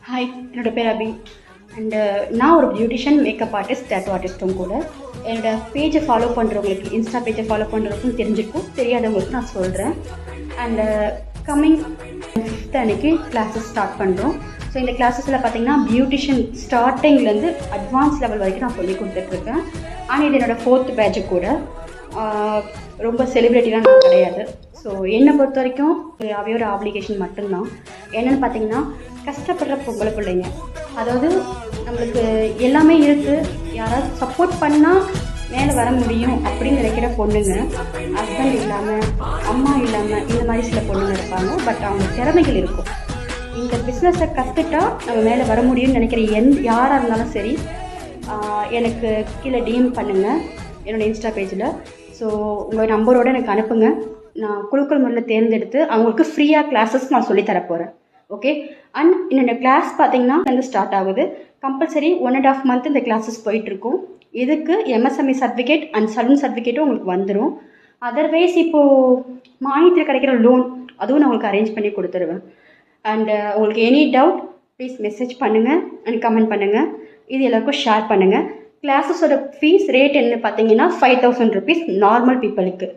Hi, என்னோட பேர் அபி. And நான் ஒரு பியூட்டிஷியன், மேக்கப் ஆர்டிஸ்ட், டேட்டூ ஆர்டிஸ்ட்டும் கூட. என்னோடய பேஜை ஃபாலோ பண்ணுறவங்களுக்கு, இன்ஸ்டா பேஜை ஃபாலோ பண்ணுறவங்களுக்கும் தெரிஞ்சிருக்கும், தெரியாதவங்களுக்கு நான் சொல்கிறேன். அண்டு கம்மிங் 5th அன்றைக்கி கிளாஸஸ் ஸ்டார்ட் பண்ணுறோம். ஸோ இந்த கிளாஸஸில் பார்த்திங்கன்னா பியூட்டிஷியன் ஸ்டார்டிங்லேருந்து அட்வான்ஸ் லெவல் வரைக்கும் நான் சொல்லி கொடுத்துட்ருக்கேன். ஆனால் இது என்னோடய 4th பேட்சு கூட. ரொம்ப செலிப்ரிட்டிலாம் நான் கிடையாது. ஸோ என்னை பொறுத்த வரைக்கும் அவையோட ஆப்ளிகேஷன் மட்டும்தான். என்னென்னு பார்த்தீங்கன்னா, கஷ்டப்படுற பொம்பளை பிள்ளைங்க, அதாவது நம்மளுக்கு எல்லாமே இருக்குது, யாராவது சப்போர்ட் பண்ணால் மேலே வர முடியும் அப்படின்னு நினைக்கிற பொண்ணுங்க, ஹஸ்பண்ட் இல்லாமல், அம்மா இல்லாமல், இந்த மாதிரி சில பொண்ணுங்க இருப்பாங்க. பட் அவங்க திறமைகள் இருக்கும். இந்த பிஸ்னஸை கற்றுட்டா நம்ம மேலே வர முடியும்னு நினைக்கிற யாராக இருந்தாலும் சரி, எனக்கு கீழே டிஎம் பண்ணுங்கள் என்னோடய இன்ஸ்டா பேஜில். ஸோ உங்கள் நம்பரோடு எனக்கு அனுப்புங்க. நான் குழுக்கள் முறையில் தேர்ந்தெடுத்து அவங்களுக்கு ஃப்ரீயாக கிளாஸஸ் நான் சொல்லித்தரப்போகிறேன். ஓகே. அண்ட் என்னோடய கிளாஸ் பார்த்திங்கன்னா வந்து ஸ்டார்ட் ஆகுது. கம்பல்சரி 1.5 month இந்த கிளாஸஸ் போயிட்டுருக்கும். இதுக்கு எம்எஸ்எம்இ சர்டிஃபிகேட் அண்ட் சலூன் சர்டிஃபிகேட்டும் உங்களுக்கு வந்துடும். அதர்வைஸ் இப்போது மானியத்தில் கிடைக்கிற லோன் அதுவும் நான் உங்களுக்கு அரேஞ்ச் பண்ணி கொடுத்துருவேன். அண்ட் உங்களுக்கு எனி டவுட் ப்ளீஸ் மெசேஜ் பண்ணுங்கள் அண்ட் கமெண்ட் பண்ணுங்கள். இது எல்லாருக்கும் ஷேர் பண்ணுங்கள். கிளாஸஸோட ஃபீஸ் ரேட் என்ன பார்த்தீங்கன்னா 5000 rupees நார்மல் பீப்புளுக்கு.